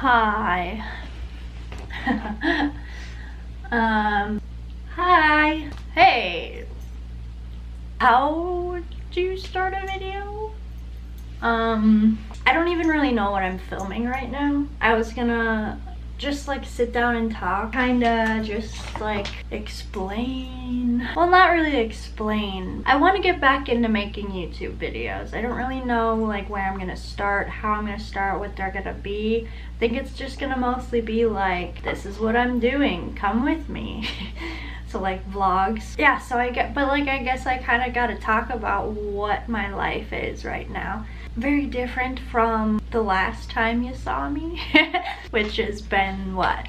Hi. Hi. Hey. How would you start a video? I don't even really know what I'm filming right now. I was gonna just like sit down and talk, kinda just like explain. Well, not really explain. I want to get back into making YouTube videos. I don't really know like where I'm gonna start, how I'm gonna start, what they're gonna be. I think it's just gonna mostly be like, this is what I'm doing, come with me. So like vlogs. Yeah, so I guess I kind of got to talk about what my life is right now. Very different from the last time you saw me, which has been what,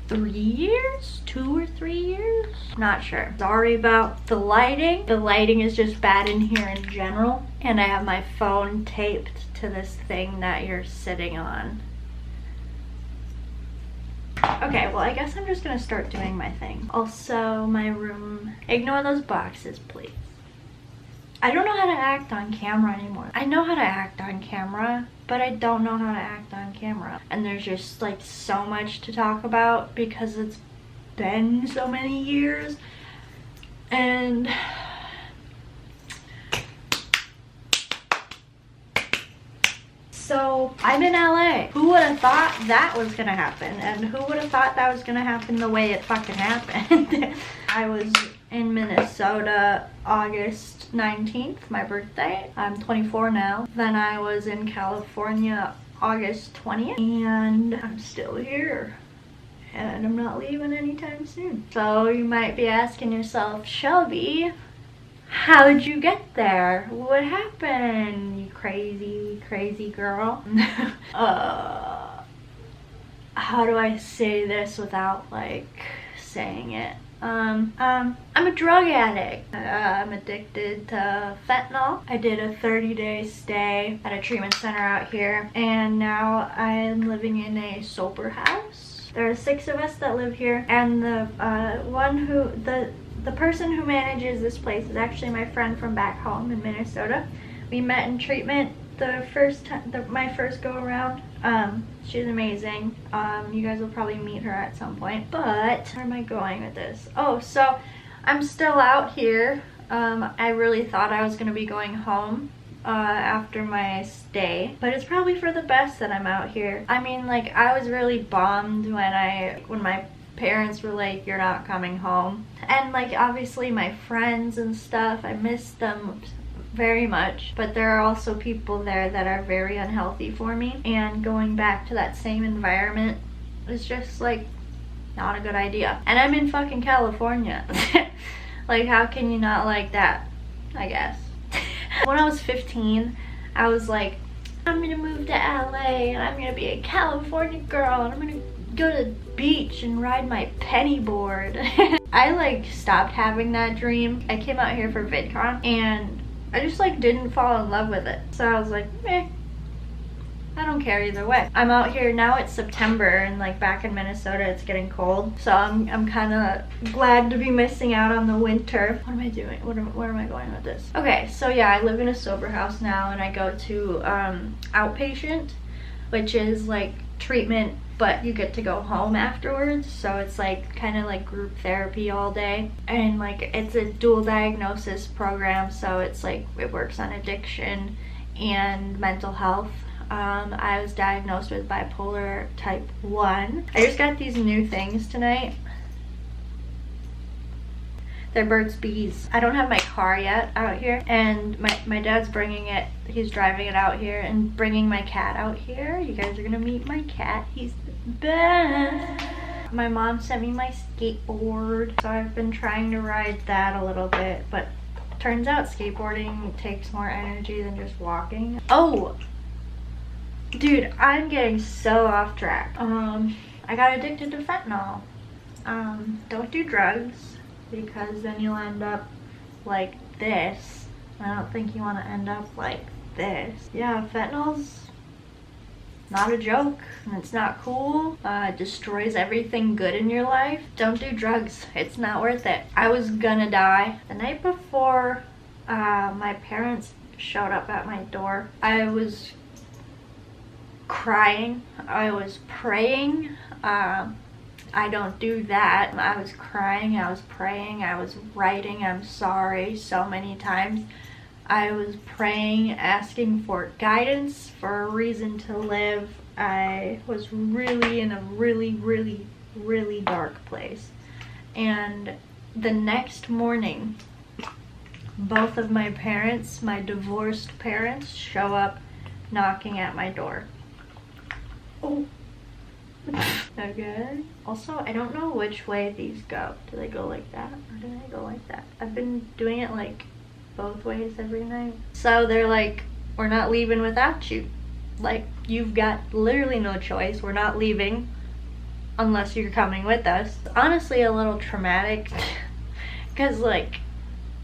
3 years? 2 or 3 years? Not sure. Sorry about the lighting. The lighting is just bad in here in general, and I have my phone taped to this thing that you're sitting on. Okay, well, I guess I'm just gonna start doing my thing. Also, my room. Ignore those boxes, please. I don't know how to act on camera anymore. I know how to act on camera, but I don't know how to act on camera. And there's just like so much to talk about because it's been so many years. And so I'm in LA. Who would have thought that was gonna happen? And who would have thought that was gonna happen the way it fucking happened? I was in Minnesota August 19th, my birthday. I'm 24 now. Then I was in California August 20th, and I'm still here. And I'm not leaving anytime soon. So you might be asking yourself, Shelby, how did you get there? What happened, you crazy, crazy girl? How do I say this without like saying it? I'm a drug addict. I'm addicted to fentanyl. I did a 30-day stay at a treatment center out here, and now I'm living in a sober house. There are 6 of us that live here, and the person who manages this place is actually my friend from back home in Minnesota. We met in treatment the first time, my first go around. She's amazing. You guys will probably meet her at some point. But where am I going with this? Oh, so I'm still out here. I really thought I was gonna be going home after my stay, but it's probably for the best that I'm out here. I mean, like, I was really bummed when my parents were like, you're not coming home. And like, obviously my friends and stuff, I miss them very much, but there are also people there that are very unhealthy for me, and going back to that same environment is just like not a good idea. And I'm in fucking California. Like, how can you not like that? I guess. When I was 15, I was like, I'm gonna move to LA and I'm gonna be a California girl and I'm gonna go to the beach and ride my penny board. I like stopped having that dream. I came out here for VidCon and I just like didn't fall in love with it. So I was like, I don't care either way. I'm out here now. It's September, and like back in Minnesota it's getting cold. So I'm kind of glad to be missing out on the winter. What am I doing? Where am I going with this? Okay, so yeah, I live in a sober house now, and I go to outpatient, which is like treatment, but you get to go home afterwards. So it's like kind of like group therapy all day, and like it's a dual diagnosis program, so it's like it works on addiction and mental health. I was diagnosed with bipolar type 1. I just got these new things tonight. They're Burt's Bees. I don't have my car yet out here, and my dad's bringing it. He's driving it out here and bringing my cat out here. You guys are gonna meet my cat. He's the best. My mom sent me my skateboard, so I've been trying to ride that a little bit, but turns out skateboarding takes more energy than just walking. Oh, dude, I'm getting so off track. I got addicted to fentanyl. Don't do drugs, because then you'll end up like this. I don't think you want to end up like this. Yeah, fentanyl's not a joke, and it's not cool. It destroys everything good in your life. Don't do drugs. It's not worth it. I was gonna die. The night before my parents showed up at my door, I was crying, I was praying. I don't do that. I was crying, I was praying, I was writing I'm sorry so many times. I was praying, asking for guidance, for a reason to live. I was really in a really dark place. And the next morning, both of my parents, my divorced parents, show up knocking at my door. Oh. Okay. Also, I don't know which way these go. Do they go like that or do they go like that? I've been doing it like both ways every night. So they're like, we're not leaving without you. Like, you've got literally no choice. We're not leaving unless you're coming with us. Honestly, a little traumatic because like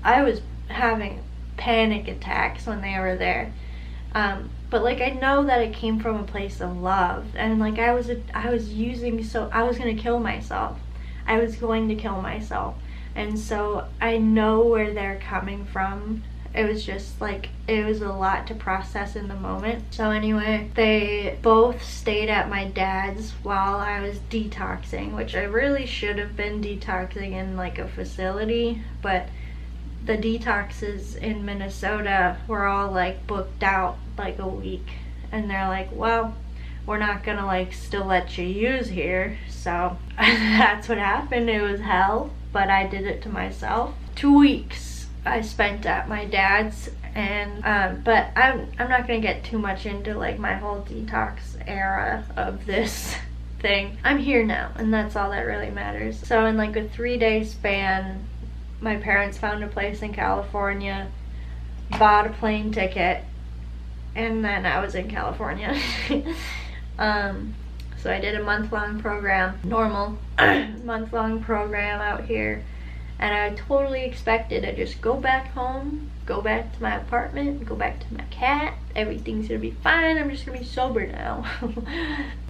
I was having panic attacks when they were there. But like I know that it came from a place of love, and like I was using, so I was gonna kill myself. I was going to kill myself, and so I know where they're coming from. It was just like, it was a lot to process in the moment. So anyway, they both stayed at my dad's while I was detoxing, which I really should have been detoxing in like a facility, but the detoxes in Minnesota were all like booked out like a week, and they're like, well, we're not gonna like still let you use here. So that's what happened. It was hell, but I did it to myself. 2 weeks I spent at my dad's, and but I'm not gonna get too much into like my whole detox era of this thing. I'm here now, and that's all that really matters. So in like a 3-day span, my parents found a place in California, bought a plane ticket, and then I was in California. So I did a month-long program, normal month-long program out here, and I totally expected to just go back home, go back to my apartment, go back to my cat, everything's gonna be fine, I'm just gonna be sober now.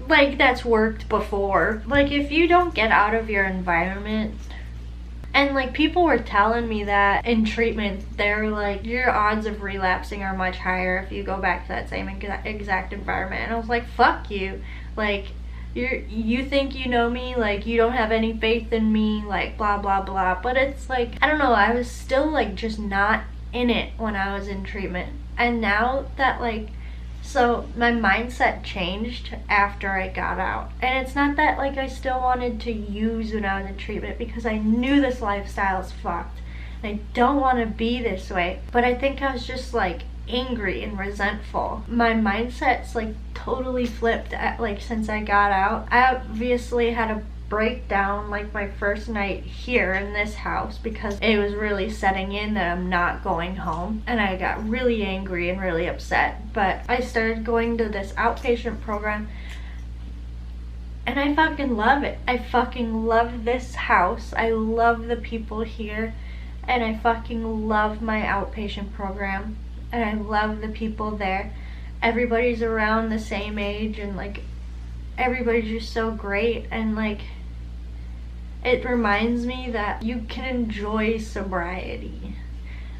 Like, that's worked before. Like, if you don't get out of your environment, and like people were telling me that in treatment, they're like, your odds of relapsing are much higher if you go back to that same exact environment. And I was like, fuck you. Like, you think you know me, like you don't have any faith in me, like blah blah blah. But it's like, I don't know, I was still like just not in it when I was in treatment. And now that like, so my mindset changed after I got out. And it's not that like I still wanted to use when I was in treatment, because I knew this lifestyle is fucked and I don't want to be this way. But I think I was just like angry and resentful. My mindset's like totally flipped at, like, since I got out. I obviously had a breakdown like my first night here in this house, because it was really setting in that I'm not going home, and I got really angry and really upset. But I started going to this outpatient program, and I fucking love it. I fucking love this house. I love the people here, and I fucking love my outpatient program, and I love the people there. Everybody's around the same age, and like everybody's just so great, and like it reminds me that you can enjoy sobriety.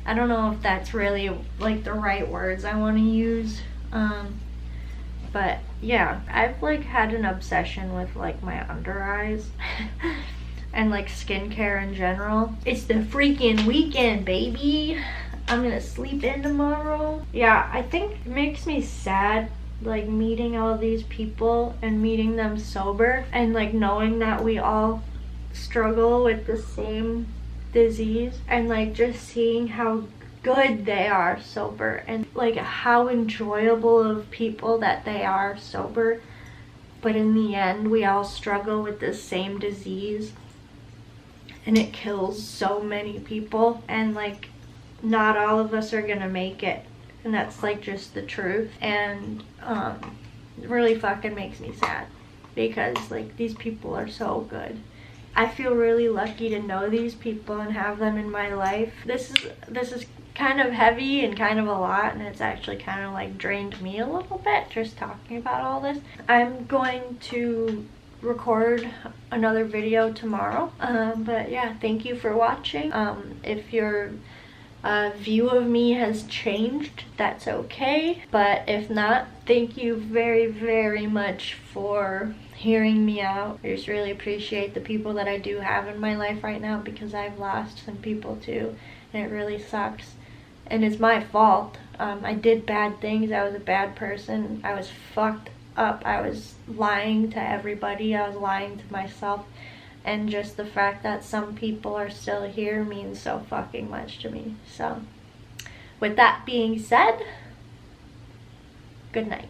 I don't know if that's really like the right words I want to use, but yeah, I've like had an obsession with like my under eyes and like skincare in general. It's the freaking weekend, baby. I'm gonna sleep in tomorrow. Yeah, I think it makes me sad like meeting all these people and meeting them sober, and like knowing that we all struggle with the same disease, and like just seeing how good they are sober, and like how enjoyable of people that they are sober. But in the end, we all struggle with the same disease, and it kills so many people, and like not all of us are gonna make it, and that's like just the truth. And it really fucking makes me sad, because like these people are so good. I feel really lucky to know these people and have them in my life. This is kind of heavy and kind of a lot, and it's actually kind of like drained me a little bit just talking about all this. I'm going to record another video tomorrow, but yeah, thank you for watching. If you're view of me has changed, that's okay. But if not, thank you very, very much for hearing me out. I just really appreciate the people that I do have in my life right now, because I've lost some people too, and it really sucks. And it's my fault. I did bad things. I was a bad person. I was fucked up. I was lying to everybody. I was lying to myself. And just the fact that some people are still here means so fucking much to me. So, with that being said, good night.